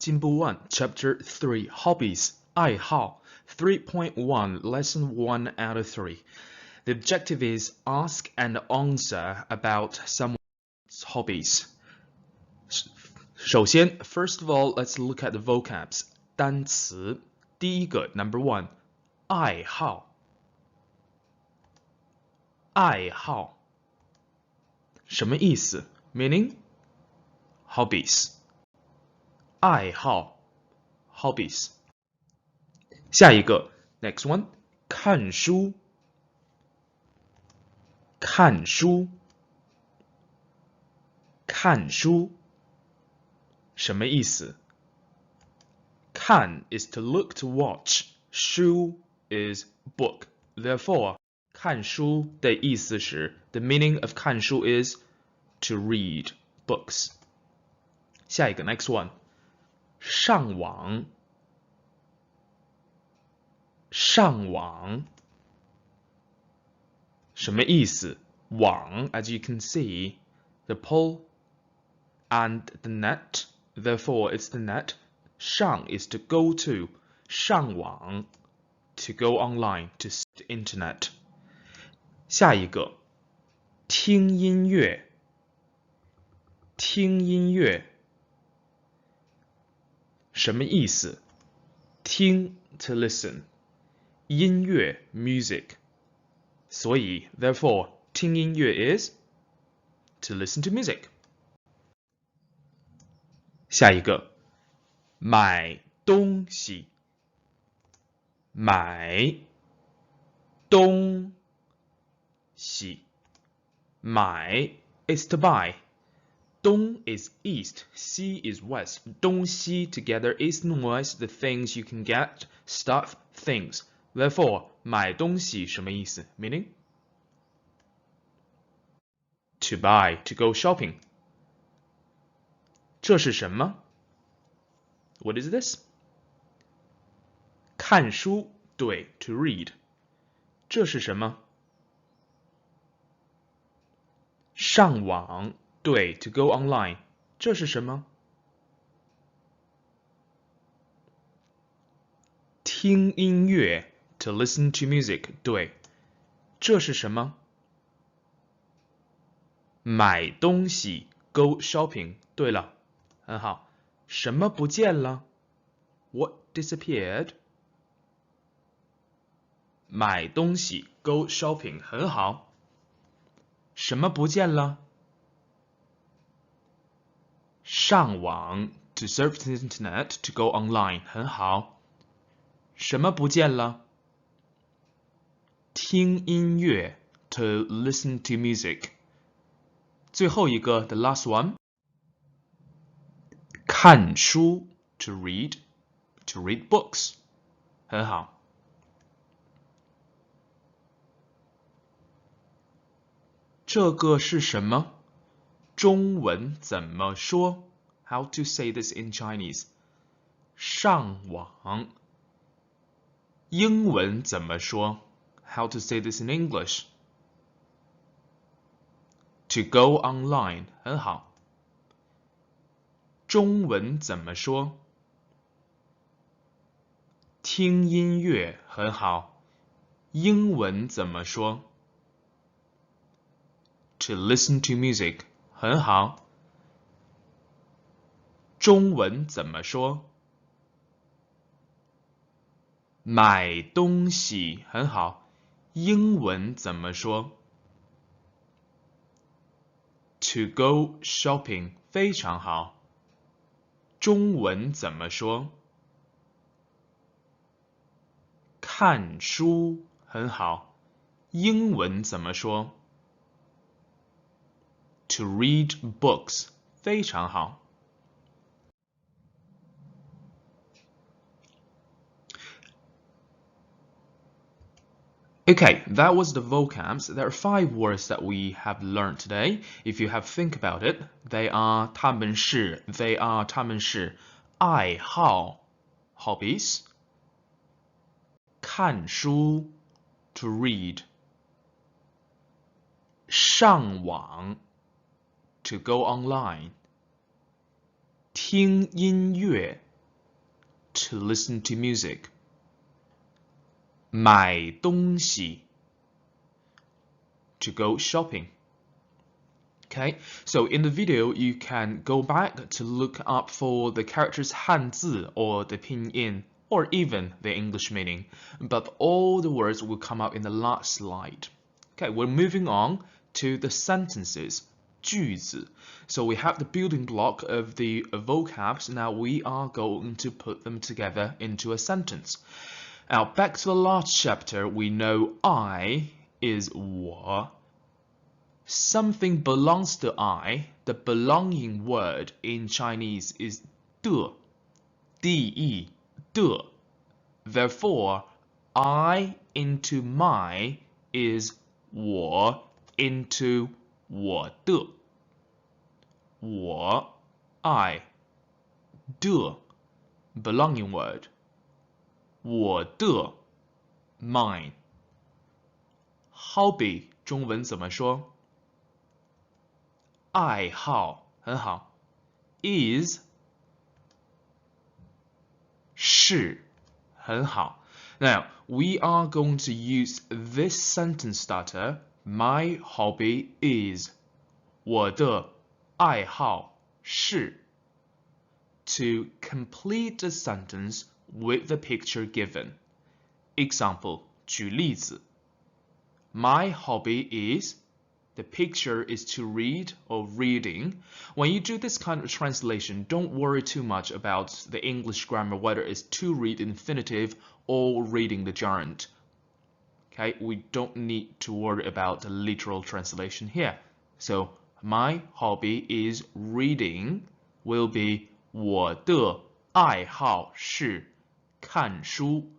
Jinbu1, Chapter 3, Hobbies, 爱好, 3.1, Lesson 1 out of 3. The objective is ask and answer about someone's hobbies. 首先, first of all, let's look at the vocabs. 单词，第一个 number 1, 爱好，爱好，什么意思 ？Meaning hobbies. 爱好 hobbies. 下一个 next one 看书，看书，看书，什么意思？看 is to look to watch, 书 is book. Therefore, 看书的意思是 the meaning of 看书 is to read books. 下一个 next one 上网，上网，什么意思？网 as you can see, the pole and the net, therefore it's the net. 上 is to go to, 上网 to go online, to the internet. 下一个听音乐，听音乐，什么意思？听 to listen, 音乐 music. 所以 therefore 听音乐 is to listen to music. 下一个买东西，买东西，买 is to buy. 东 is east, 西 is west. 东西 together, east and west, the things you can get, stuff, things. Therefore, 买东西什么意思 ？Meaning to buy, to go shopping. 这是什么 ？What is this? 看书，对 to read. 这是什么？上网，对 to go online. 这是什么？听音乐 to listen to music. 对，这是什么？买东西 go shopping. 对了，很好。什么不见了 ？What disappeared? 买东西 go shopping. 很好。什么不见了？上网 to surf the internet, to go online. 很好。什么不见了？听音乐 to listen to music. 最后一个 the last one 看书 to read books. 很好。这个是什么？中文怎么说 ？How to say this in Chinese? 上网。英文怎么说 ？How to say this in English? To go online. 很好。中文怎么说？听音乐很好。英文怎么说？ To listen to music 很好。中文怎么说？买东西很好。英文怎么说？ To go shopping 非常好。中文怎么说？看书很好。英文怎么说？ To read books 非常好。Okay, that was the vocabs. There are 5 words that we have learned today. If you have think about it, they are 他们是 they are 他们是爱好 hobbies, 看书 to read, 上网 to go online, 听音乐 to listen to music. 买东西 to go shopping. Okay, so in the video, you can go back to look up for the characters 汉字 or the pinyin, or even the English meaning, but all the words will come up in the last slide. Okay, we're moving on to the sentences, 句子. So we have the building block of the vocabs. Now we are going to put them together into a sentence. Now back to the last chapter, we know I is 我. Something belongs to I. The belonging word in Chinese is 的, de, 的. Therefore, I into my is 我 into 我的. 我 I 的 belonging word 我的 mine. Hobby 中文怎么说？爱好很好 is 是很好 Now we are going to use this sentence starter. My hobby is 我的爱好是 to complete the sentence with the picture given. Example 举例子 My hobby is the picture is to read or reading. When you do this kind of translation, don't worry too much about the English grammar, whether it's to read infinitive or reading the gerund. Okay, we don't need to worry about the literal translation here. So my hobby is reading will be 我的爱好是看书.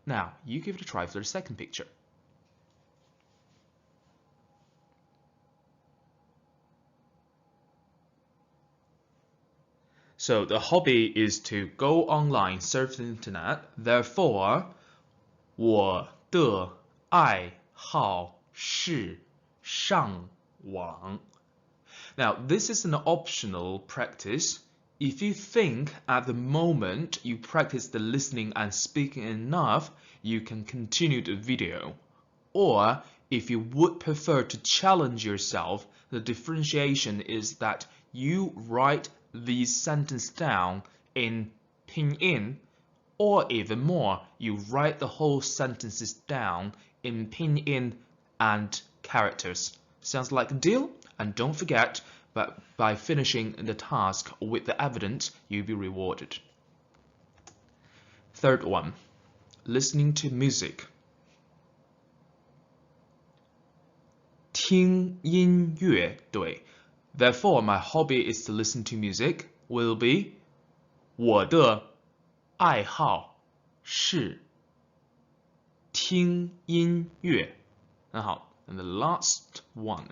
Now you give it a try for the second picture. So the hobby is to go online, surf the internet. Therefore, 我的爱好是上网. Now, this is an optional practice. If you think at the moment you practice the listening and speaking enough, you can continue the video. Or, if you would prefer to challenge yourself, the differentiation is that you write these sentences down in pinyin, or even more, you write the whole sentences down in pinyin and characters. Sounds like a deal? And don't forget, but by finishing the task with the evidence, you'll be rewarded. Third one, listening to music. 听音乐对 Therefore, my hobby is to listen to music will be 我的爱好是听音乐。很好 And the last one.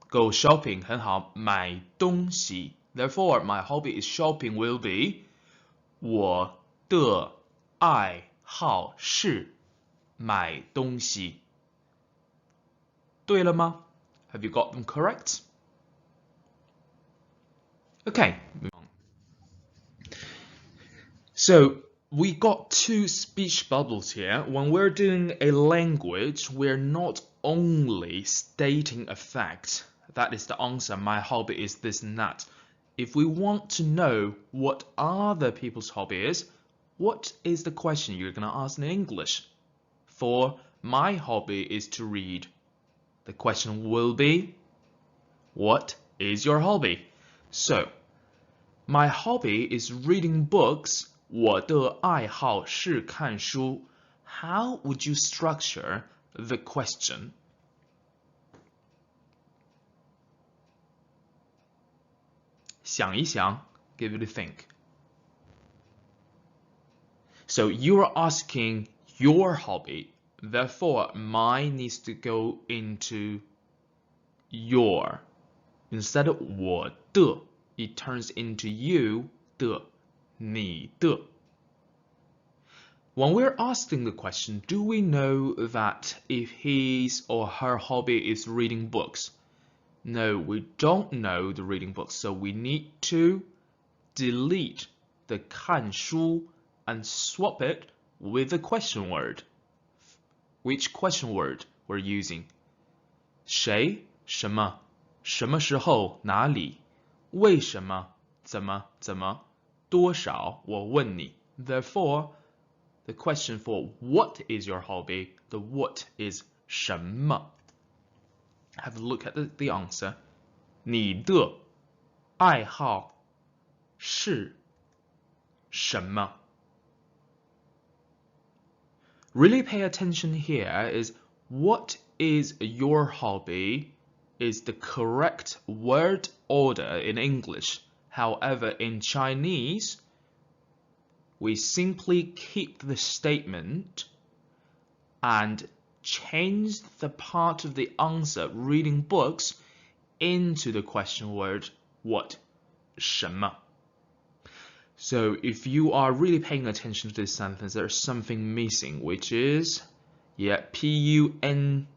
Go shopping 很好买东西 Therefore, my hobby is shopping will be 我的爱好是买东西。对了吗？ Have you got them correct? Okay, move on. So we got two speech bubbles here. When we're doing a language, we're not only stating a fact. That is the answer. My hobby is this and that. If we want to know what other people's hobby is, what is the question you're going to ask in English? For my hobby is to read. The question will be, what is your hobby? So, my hobby is reading books. 我的爱好是看书. How would you structure the question? 想一想, give it a think. So you are asking your hobby. Therefore, mine needs to go into your. Instead of 我的, it turns into you 的, 你的. When we're asking the question, do we know that if his or her hobby is reading books, No, we don't know the reading books, so we need to delete the 看书 and swap it with the question word. Which question word we're using? 谁什么什么时候哪里为什么怎么多少我问你 Therefore, the question for what is your hobby, the what is 什么 Have a look at the answer. 你的爱好是什么 Really pay attention here is what is your hobby is the correct word order in English. However, in Chinese, we simply keep the statement and change the part of the answer reading books into the question word what 什么 So if you are really paying attention to this sentence, there's something missing, which is, yeah, P-U-N,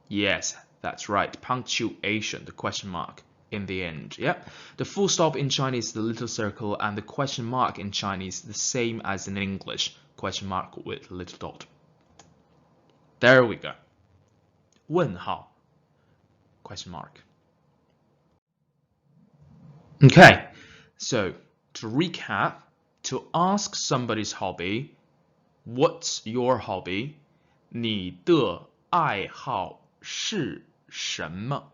yes, that's right, punctuation, the question mark in the end, yeah. The full stop in Chinese is the little circle, and the question mark in Chinese is the same as in English, question mark with little dot. There we go. 问号, question mark. Okay, so to recap, to ask somebody's hobby, what's your hobby? 你的爱好是什么?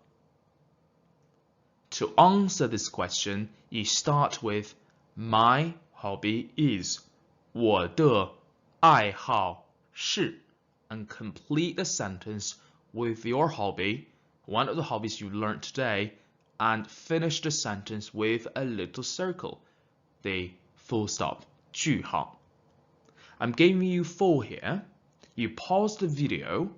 To answer this question, you start with my hobby is 我的爱好是 and complete the sentence with your hobby, one of the hobbies you learned today, and finish the sentence with a little circle, the full stop, 句号. I'm giving you 4 here. You pause the video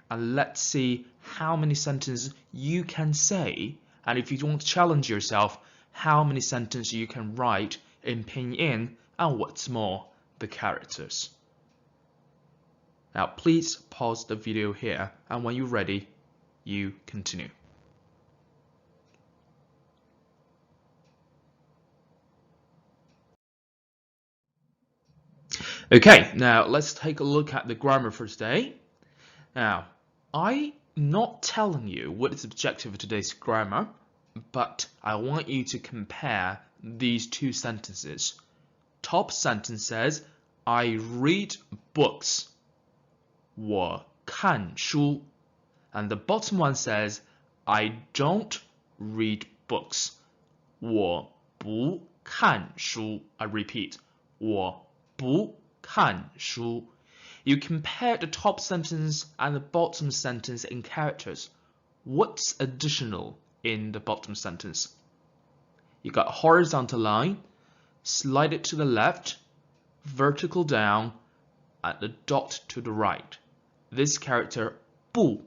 and let's see how many sentences you can say, and if you want to challenge yourself, how many sentences you can write in pinyin, and what's more, the characters. Now please pause the video here, and when you're ready, you continue. Okay, now let's take a look at the grammar for today. Now, I'm not telling you what is the objective of today's grammar, but I want you to compare these 2 sentences. Top sentence says, I read books. 我看书. And the bottom one says, I don't read books. 我不看书. I repeat, 我不看书. You compare the top sentence and the bottom sentence in characters. What's additional in the bottom sentence? You got horizontal line, slide it to the left, vertical down, and the dot to the right. This character 不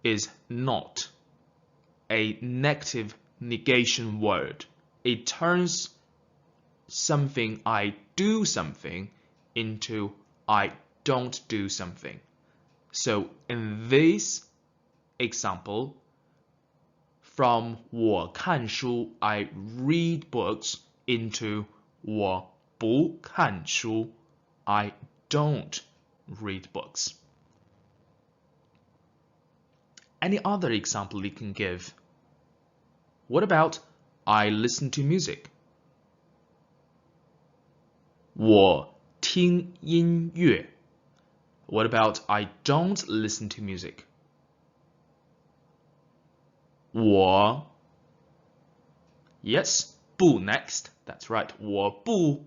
is not a negative negation word. It turns something I do something into I don't do something. So in this example, from 我看书 I read books into 我不看书 I don't read books. Any other example you can give? What about I listen to music? 我听音乐. What about I don't listen to music? 我 Yes, 不 next. That's right. 我不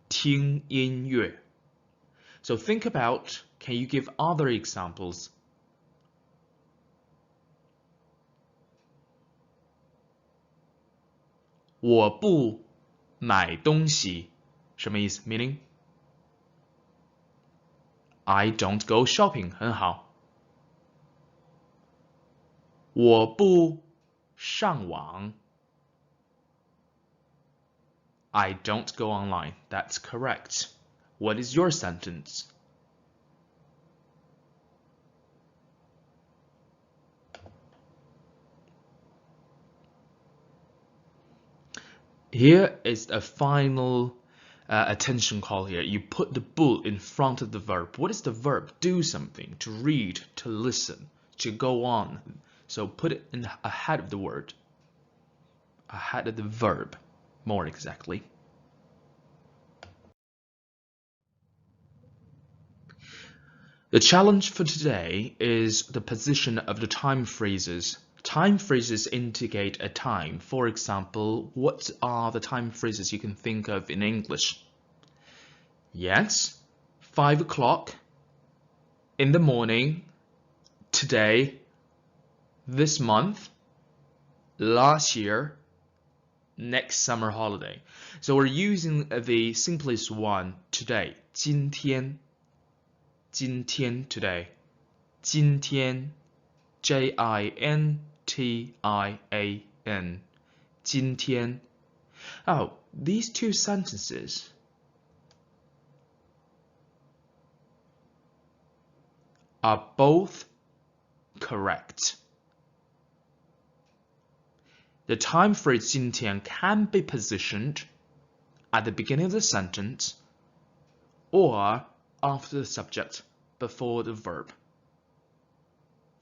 听音乐. So think about, can you give other examples? 我不买东西. 什么意思? Meaning, I don't go shopping. 很好. 我不上网. I don't go online. That's correct. What is your sentence? Here is a final attention call here. You put the bu in front of the verb. What is the verb? Do something, to read, to listen, to go on. So put it in ahead of the word, ahead of the verb, more exactly. The challenge for today is the position of the time phrases. Time phrases indicate a time. For example, what are the time phrases you can think of in English? Yes, 5 o'clock, in the morning, today, this month, last year, next summer holiday. So we're using the simplest one today, 今天. 今天 today. 今天 Jintian. 今天. Oh, these two sentences are both correct. The time phrase 今天 can be positioned at the beginning of the sentence or after the subject, before the verb.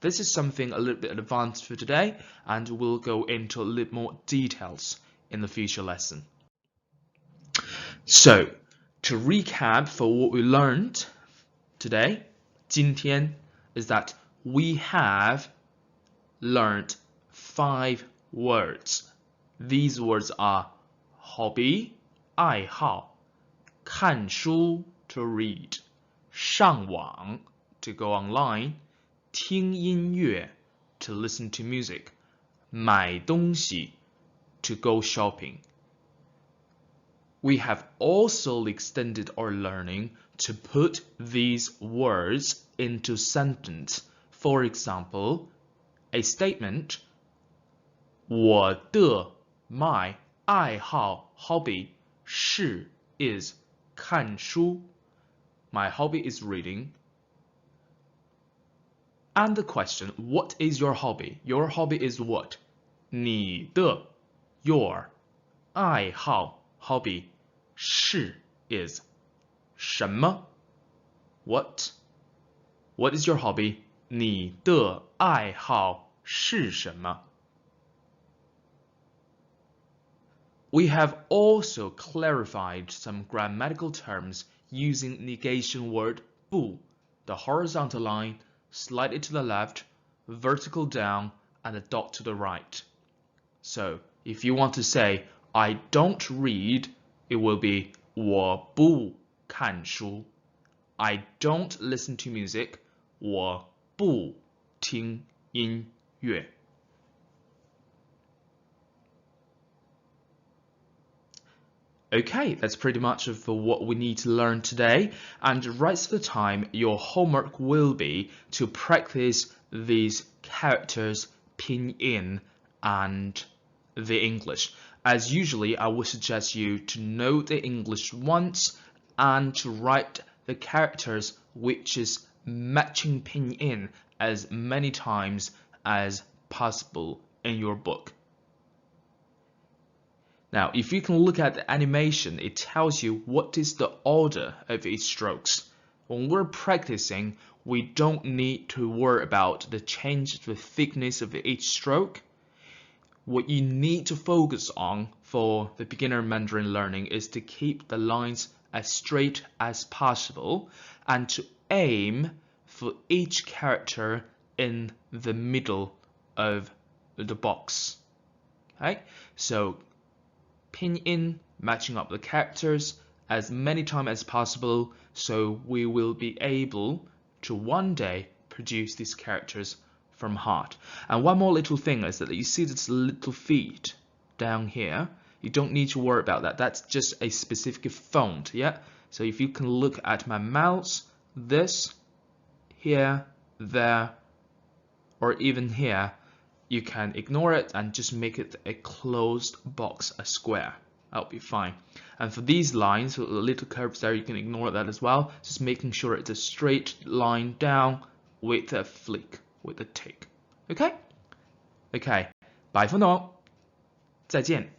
This is something a little bit advanced for today, and we'll go into a little more details in the future lesson. So, to recap for what we learned today, 今天 is that we have learned 5 words. These words are hobby, 爱好, 看书, to read, 上网, to go online, 听音乐, to listen to music, 买东西, to go shopping. We have also extended our learning to put these words into sentence. For example, a statement, 我的 my 爱好 hobby 是 is 看书. My hobby is reading. And the question, what is your hobby? Your hobby is what? 你的 your 爱好 hobby 是 is 什么 what? What is your hobby? 你的爱好是什么 We have also clarified some grammatical terms using negation word 不, the horizontal line, slightly to the left, vertical down, and a dot to the right. So, if you want to say, I don't read, it will be 我不看书. I don't listen to music, 我不听音乐. Okay, that's pretty much of what we need to learn today, and the rest of the time your homework will be to practice these characters, pinyin, and the English. As usually, I would suggest you to know the English once and to write the characters which is matching pinyin as many times as possible in your book. Now, if you can look at the animation, it tells you what is the order of each strokes. When we're practicing, we don't need to worry about the change of the thickness of each stroke. What you need to focus on for the beginner Mandarin learning is to keep the lines as straight as possible and to aim for each character in the middle of the box. Okay, so pinyin, matching up the characters as many times as possible, so we will be able to one day produce these characters from heart. And one more little thing is that you see this little feet down here. You don't need to worry about that. That's just a specific font, yeah? So if you can look at my mouse, this, here, there, or even here, you can ignore it and just make it a closed box, a square. That'll be fine. And for these lines, the little curves there, you can ignore that as well. Just making sure it's a straight line down with a flick, with a tick. Okay? Okay. Bye for now. 再见.